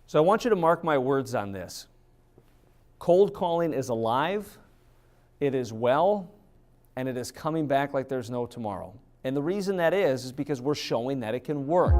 So I want you to mark my words on this. Cold calling is alive, it is well, and it is coming back like there's no tomorrow. And the reason that is because we're showing that it can work.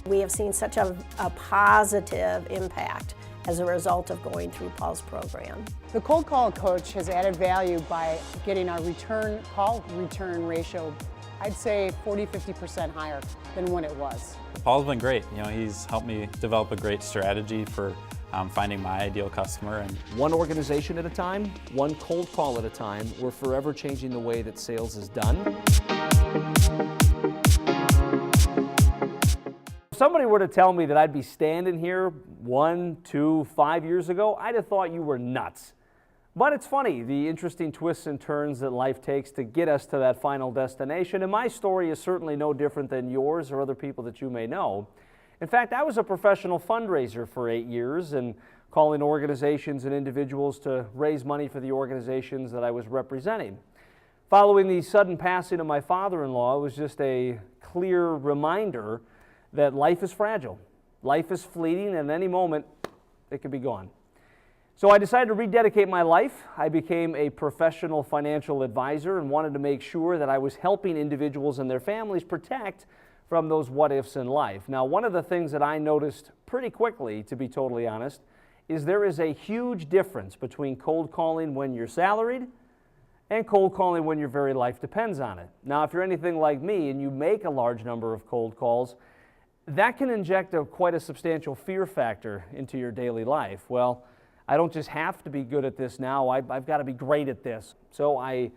We have seen such a positive impact as a result of going through Paul's program. The cold call coach has added value by getting our call return ratio, I'd say 40–50% higher than what it was. Paul's been great. He's helped me develop a great strategy for finding my ideal customer. And one organization at a time, one cold call at a time, we're forever changing the way that sales is done. If somebody were to tell me that I'd be standing here 1, 2, 5 years ago, I'd have thought you were nuts. But it's funny, the interesting twists and turns that life takes to get us to that final destination, and my story is certainly no different than yours or other people that you may know. In fact, I was a professional fundraiser for 8 years and calling organizations and individuals to raise money for the organizations that I was representing. Following the sudden passing of my father-in-law, it was just a clear reminder that life is fragile, life is fleeting, and at any moment it could be gone. So I decided to rededicate my life. I became a professional financial advisor and wanted to make sure that I was helping individuals and their families protect from those what-ifs in life. Now, one of the things that I noticed pretty quickly, to be totally honest, is there is a huge difference between cold calling when you're salaried and cold calling when your very life depends on it. Now, if you're anything like me and you make a large number of cold calls, that can inject quite a substantial fear factor into your daily life. Well, I don't just have to be good at this now, I've got to be great at this. So I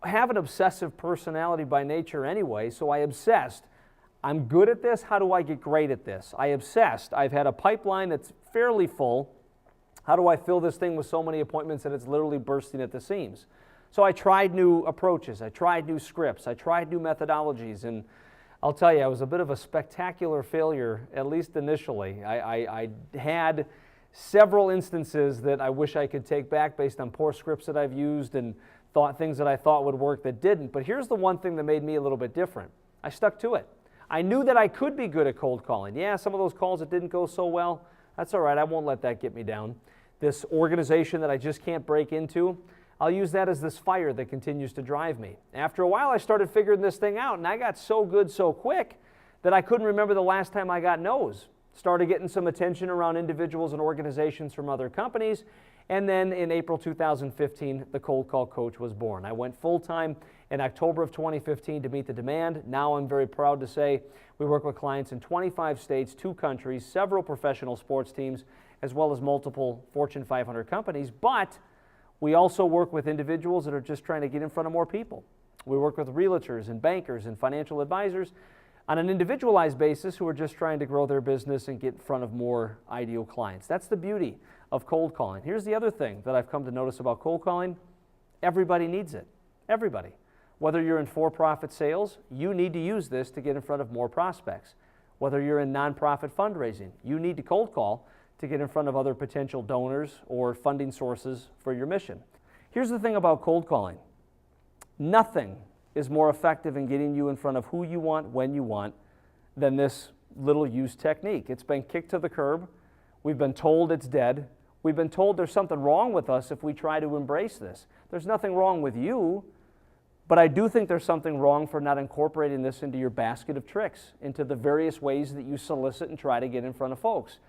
have an obsessive personality by nature anyway, so I obsessed. I'm good at this, how do I get great at this? I obsessed. I've had a pipeline that's fairly full. How do I fill this thing with so many appointments that it's literally bursting at the seams? So I tried new approaches, I tried new scripts, I tried new methodologies, and I'll tell you, I was a bit of a spectacular failure, at least initially. I had several instances that I wish I could take back based on poor scripts that I've used and things that I thought would work that didn't. But here's the one thing that made me a little bit different. I stuck to it. I knew that I could be good at cold calling. Yeah, some of those calls that didn't go so well, that's all right. I won't let that get me down. This organization that I just can't break into, I'll use that as this fire that continues to drive me. After a while, I started figuring this thing out, and I got so good so quick that I couldn't remember the last time I got no's. Started getting some attention around individuals and organizations from other companies, and then in April 2015, the Cold Call Coach was born. I went full-time in October of 2015 to meet the demand. Now I'm very proud to say we work with clients in 25 states, 2 countries, several professional sports teams, as well as multiple Fortune 500 companies, but we also work with individuals that are just trying to get in front of more people. We work with realtors and bankers and financial advisors on an individualized basis who are just trying to grow their business and get in front of more ideal clients. That's the beauty of cold calling. Here's the other thing that I've come to notice about cold calling. Everybody needs it. Everybody. Whether you're in for-profit sales, you need to use this to get in front of more prospects. Whether you're in nonprofit fundraising, you need to cold call to get in front of other potential donors or funding sources for your mission. Here's the thing about cold calling. Nothing is more effective in getting you in front of who you want, when you want, than this little used technique. It's been kicked to the curb. We've been told it's dead. We've been told there's something wrong with us if we try to embrace this. There's nothing wrong with you, but I do think there's something wrong for not incorporating this into your basket of tricks, into the various ways that you solicit and try to get in front of folks.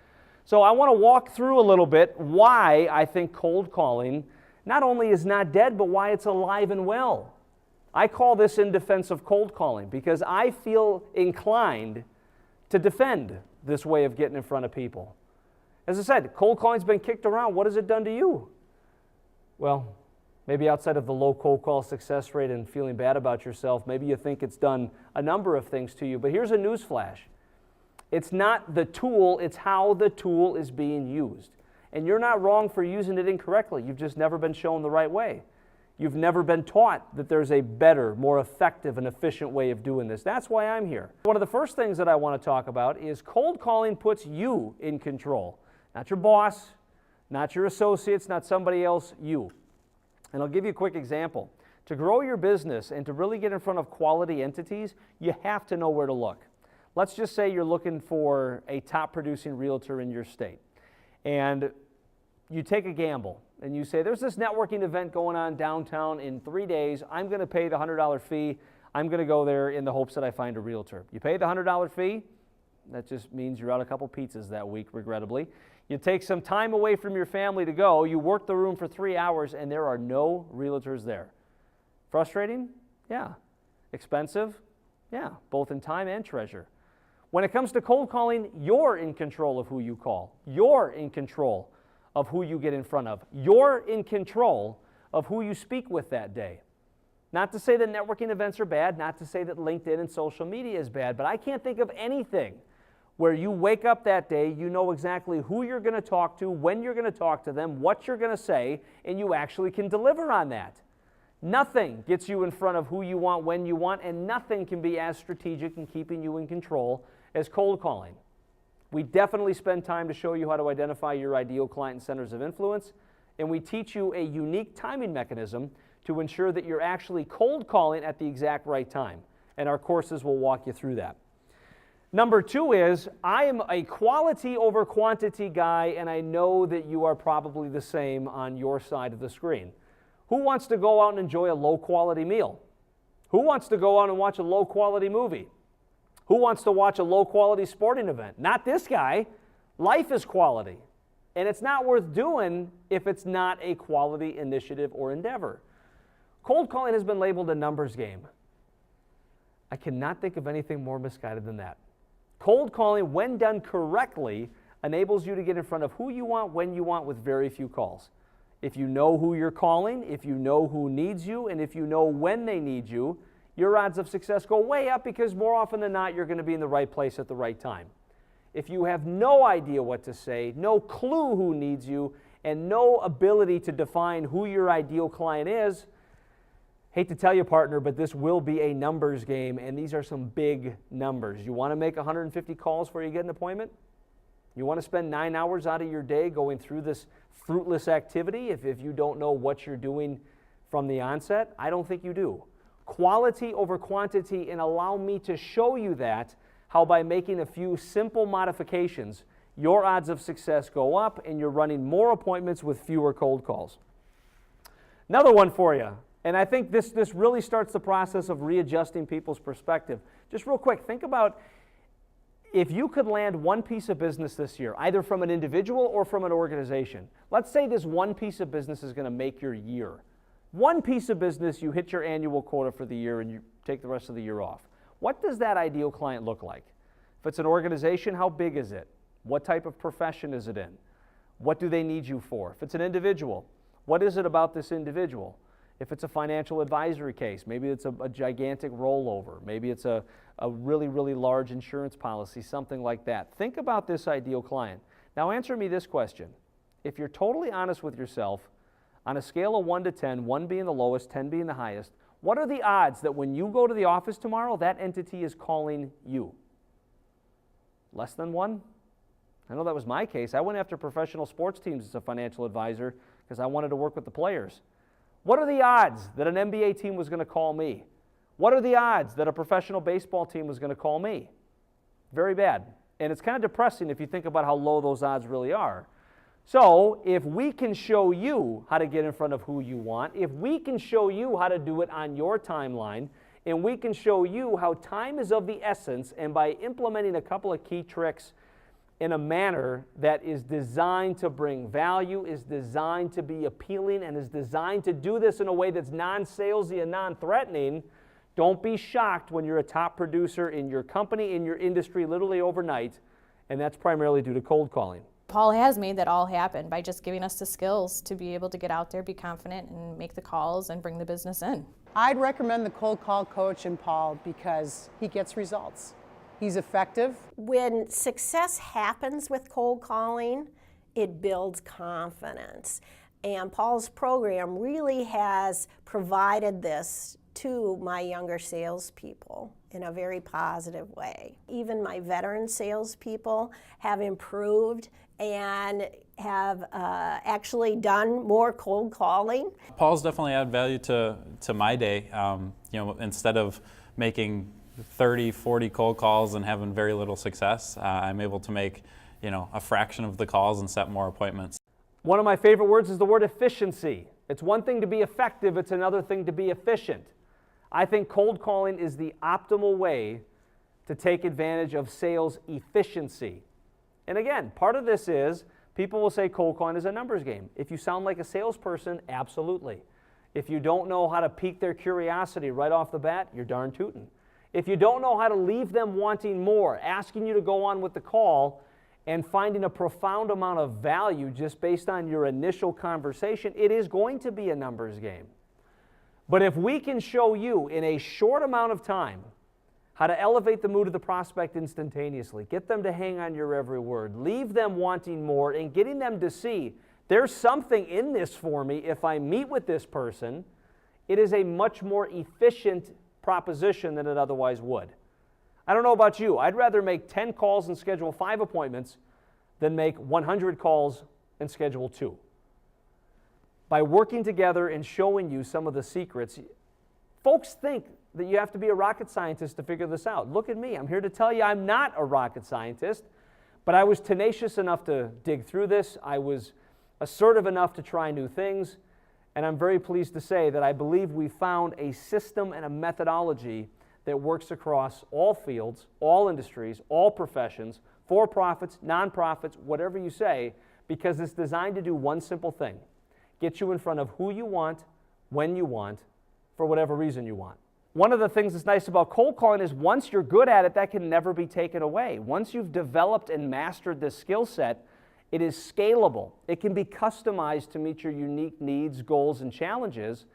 So I want to walk through a little bit why I think cold calling not only is not dead, but why it's alive and well. I call this in defense of cold calling because I feel inclined to defend this way of getting in front of people. As I said, cold calling's been kicked around. What has it done to you? Well, maybe outside of the low cold call success rate and feeling bad about yourself, maybe you think it's done a number of things to you. But here's a newsflash. It's not the tool, it's how the tool is being used. And you're not wrong for using it incorrectly. You've just never been shown the right way. You've never been taught that there's a better, more effective, and efficient way of doing this. That's why I'm here. One of the first things that I want to talk about is cold calling puts you in control. Not your boss, not your associates, not somebody else, you. And I'll give you a quick example. To grow your business and to really get in front of quality entities, you have to know where to look. Let's just say you're looking for a top producing realtor in your state. And you take a gamble and you say, there's this networking event going on downtown in 3 days. I'm going to pay the $100 fee. I'm going to go there in the hopes that I find a realtor. You pay the $100 fee. That just means you're out a couple pizzas that week, regrettably. You take some time away from your family to go. You work the room for 3 hours and there are no realtors there. Frustrating? Yeah. Expensive? Yeah, both in time and treasure. When it comes to cold calling, you're in control of who you call. You're in control of who you get in front of. You're in control of who you speak with that day. Not to say that networking events are bad, not to say that LinkedIn and social media is bad, but I can't think of anything where you wake up that day, you know exactly who you're going to talk to, when you're going to talk to them, what you're going to say, and you actually can deliver on that. Nothing gets you in front of who you want, when you want, and nothing can be as strategic in keeping you in control as cold calling. We definitely spend time to show you how to identify your ideal client and centers of influence, and we teach you a unique timing mechanism to ensure that you're actually cold calling at the exact right time, and our courses will walk you through that. Number 2 is, I am a quality over quantity guy, and I know that you are probably the same on your side of the screen. Who wants to go out and enjoy a low-quality meal? Who wants to go out and watch a low-quality movie? Who wants to watch a low-quality sporting event? Not this guy. Life is quality. And it's not worth doing if it's not a quality initiative or endeavor. Cold calling has been labeled a numbers game. I cannot think of anything more misguided than that. Cold calling, when done correctly, enables you to get in front of who you want, when you want, with very few calls. If you know who you're calling, if you know who needs you, and if you know when they need you, your odds of success go way up because more often than not, you're going to be in the right place at the right time. If you have no idea what to say, no clue who needs you, and no ability to define who your ideal client is, hate to tell you, partner, but this will be a numbers game, and these are some big numbers. You want to make 150 calls before you get an appointment? You want to spend 9 hours out of your day going through this fruitless activity if you don't know what you're doing from the onset? I don't think you do. Quality over quantity, and allow me to show you that, how by making a few simple modifications, your odds of success go up and you're running more appointments with fewer cold calls. Another one for you, and I think this really starts the process of readjusting people's perspective. Just real quick, think about if you could land one piece of business this year, either from an individual or from an organization. Let's say this one piece of business is going to make your year. One piece of business, you hit your annual quota for the year and you take the rest of the year off. What does that ideal client look like? If it's an organization, how big is it? What type of profession is it in? What do they need you for? If it's an individual, what is it about this individual? If it's a financial advisory case, maybe it's a gigantic rollover. Maybe it's a really, really large insurance policy, something like that. Think about this ideal client. Now answer me this question. If you're totally honest with yourself, on a scale of 1 to 10, 1 being the lowest, 10 being the highest, what are the odds that when you go to the office tomorrow, that entity is calling you? Less than 1? I know that was my case. I went after professional sports teams as a financial advisor because I wanted to work with the players. What are the odds that an NBA team was going to call me? What are the odds that a professional baseball team was going to call me? Very bad. And it's kind of depressing if you think about how low those odds really are. So if we can show you how to get in front of who you want, if we can show you how to do it on your timeline, and we can show you how time is of the essence, and by implementing a couple of key tricks in a manner that is designed to bring value, is designed to be appealing, and is designed to do this in a way that's non-salesy and non-threatening, don't be shocked when you're a top producer in your company, in your industry, literally overnight, and that's primarily due to cold calling. Paul has made that all happen by just giving us the skills to be able to get out there, be confident, and make the calls and bring the business in. I'd recommend the cold call coach in Paul because he gets results. He's effective. When success happens with cold calling, it builds confidence. And Paul's program really has provided this to my younger salespeople in a very positive way. Even my veteran salespeople have improved and have actually done more cold calling. Paul's definitely added value to my day. Instead of making 30, 40 cold calls and having very little success, I'm able to make a fraction of the calls and set more appointments. One of my favorite words is the word efficiency. It's one thing to be effective, it's another thing to be efficient. I think cold calling is the optimal way to take advantage of sales efficiency. And again, part of this is people will say cold calling is a numbers game. If you sound like a salesperson, absolutely. If you don't know how to pique their curiosity right off the bat, you're darn tootin'. If you don't know how to leave them wanting more, asking you to go on with the call and finding a profound amount of value just based on your initial conversation, it is going to be a numbers game. But if we can show you in a short amount of time how to elevate the mood of the prospect instantaneously, get them to hang on your every word, leave them wanting more, and getting them to see there's something in this for me if I meet with this person, it is a much more efficient proposition than it otherwise would. I don't know about you, I'd rather make 10 calls and schedule 5 appointments than make 100 calls and schedule 2. By working together and showing you some of the secrets, folks think that you have to be a rocket scientist to figure this out. Look at me. I'm here to tell you I'm not a rocket scientist, but I was tenacious enough to dig through this. I was assertive enough to try new things, and I'm very pleased to say that I believe we found a system and a methodology that works across all fields, all industries, all professions, for-profits, non-profits, whatever you say, because it's designed to do one simple thing: get you in front of who you want, when you want, for whatever reason you want. One of the things that's nice about cold calling is once you're good at it, that can never be taken away. Once you've developed and mastered this skill set, it is scalable. It can be customized to meet your unique needs, goals, and challenges,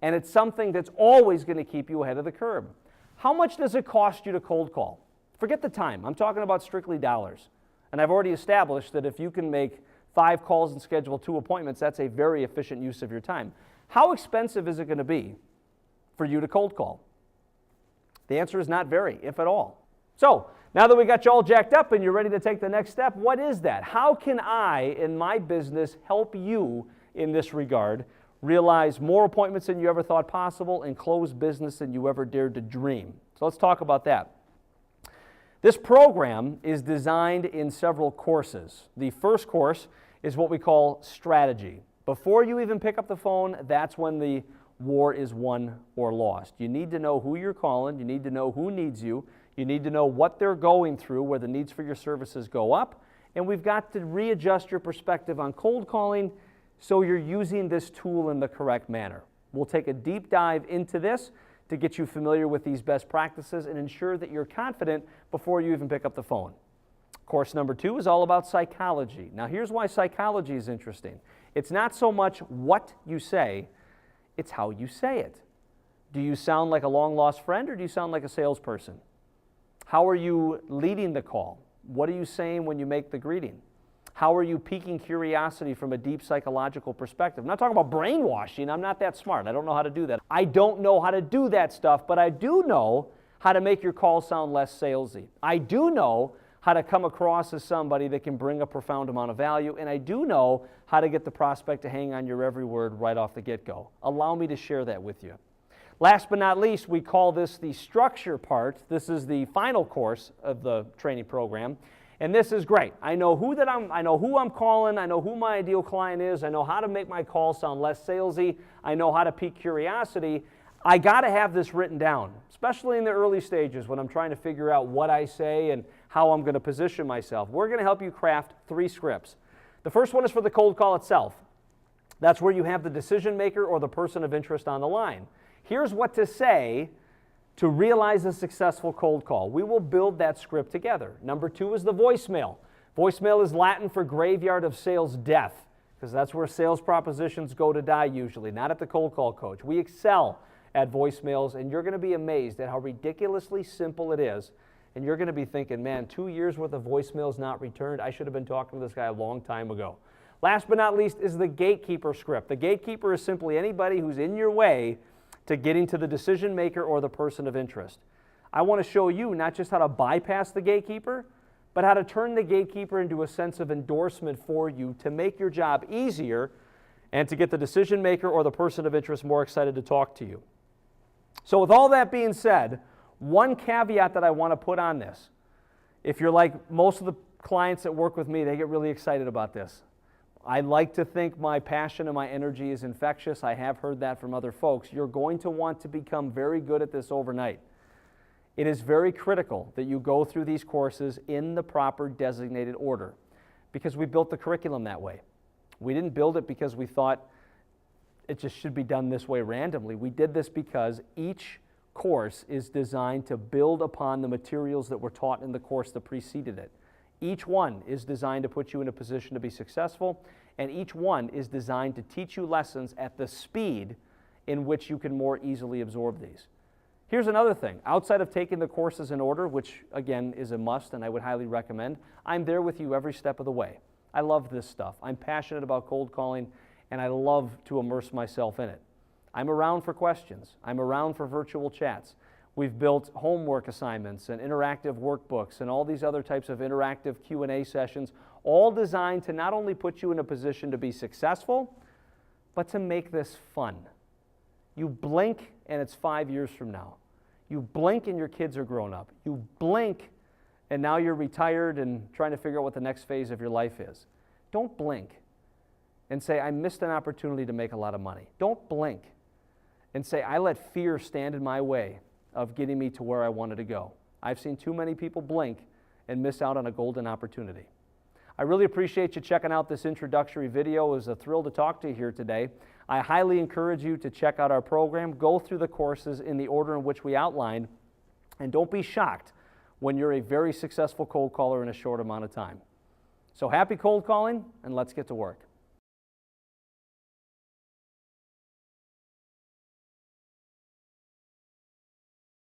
and it's something that's always going to keep you ahead of the curve. How much does it cost you to cold call? Forget the time. I'm talking about strictly dollars. And I've already established that if you can make 5 calls and schedule 2 appointments, that's a very efficient use of your time. How expensive is it going to be for you to cold call? The answer is not very, if at all. So, now that we got you all jacked up and you're ready to take the next step, what is that? How can I, in my business, help you in this regard realize more appointments than you ever thought possible and close business than you ever dared to dream? So let's talk about that. This program is designed in several courses. The first course is what we call strategy. Before you even pick up the phone, that's when the war is won or lost. You need to know who you're calling, you need to know who needs you, you need to know what they're going through, where the needs for your services go up, and we've got to readjust your perspective on cold calling so you're using this tool in the correct manner. We'll take a deep dive into this to get you familiar with these best practices and ensure that you're confident before you even pick up the phone. Course number 2 is all about psychology. Now here's why psychology is interesting. It's not so much what you say, it's how you say it. Do you sound like a long-lost friend or do you sound like a salesperson? How are you leading the call? What are you saying when you make the greeting? How are you piquing curiosity from a deep psychological perspective? I'm not talking about brainwashing. I'm not that smart. I don't know how to do that. I don't know how to do that stuff, but I do know how to make your call sound less salesy. I do know how to come across as somebody that can bring a profound amount of value, and I do know how to get the prospect to hang on your every word right off the get-go. Allow me to share that with you. Last but not least, we call this the structure part. This is the final course of the training program, and this is great. I know who I'm calling, I know who my ideal client is, I know how to make my call sound less salesy, I know how to pique curiosity. I got to have this written down, especially in the early stages when I'm trying to figure out what I say and how I'm going to position myself. We're going to help you craft 3 scripts. The first one is for the cold call itself. That's where you have the decision maker or the person of interest on the line. Here's what to say to realize a successful cold call. We will build that script together. Number 2 is the voicemail. Voicemail is Latin for graveyard of sales death, because that's where sales propositions go to die usually, not at the cold call coach. We excel at voicemails, and you're going to be amazed at how ridiculously simple it is. And you're going to be thinking, man, 2 years worth of voicemails not returned? I should have been talking to this guy a long time ago. Last but not least is the Gatekeeper script. The Gatekeeper is simply anybody who's in your way to getting to the decision maker or the person of interest. I want to show you not just how to bypass the Gatekeeper, but how to turn the Gatekeeper into a sense of endorsement for you to make your job easier and to get the decision maker or the person of interest more excited to talk to you. So with all that being said, one caveat that I want to put on this, if you're like most of the clients that work with me, they get really excited about this. I like to think my passion and my energy is infectious. I have heard that from other folks. You're going to want to become very good at this overnight. It is very critical that you go through these courses in the proper designated order because we built the curriculum that way. We didn't build it because we thought it just should be done this way randomly. We did this because each course is designed to build upon the materials that were taught in the course that preceded it. Each one is designed to put you in a position to be successful, and each one is designed to teach you lessons at the speed in which you can more easily absorb these. Here's another thing. Outside of taking the courses in order, which again is a must and I would highly recommend, I'm there with you every step of the way. I love this stuff. I'm passionate about cold calling and I love to immerse myself in it. I'm around for questions. I'm around for virtual chats. We've built homework assignments and interactive workbooks and all these other types of interactive Q&A sessions, all designed to not only put you in a position to be successful, but to make this fun. You blink and it's 5 years from now. You blink and your kids are grown up. You blink and now you're retired and trying to figure out what the next phase of your life is. Don't blink and say, I missed an opportunity to make a lot of money. Don't blink and say, I let fear stand in my way of getting me to where I wanted to go. I've seen too many people blink and miss out on a golden opportunity. I really appreciate you checking out this introductory video. It was a thrill to talk to you here today. I highly encourage you to check out our program, go through the courses in the order in which we outlined, and don't be shocked when you're a very successful cold caller in a short amount of time. So happy cold calling, and let's get to work.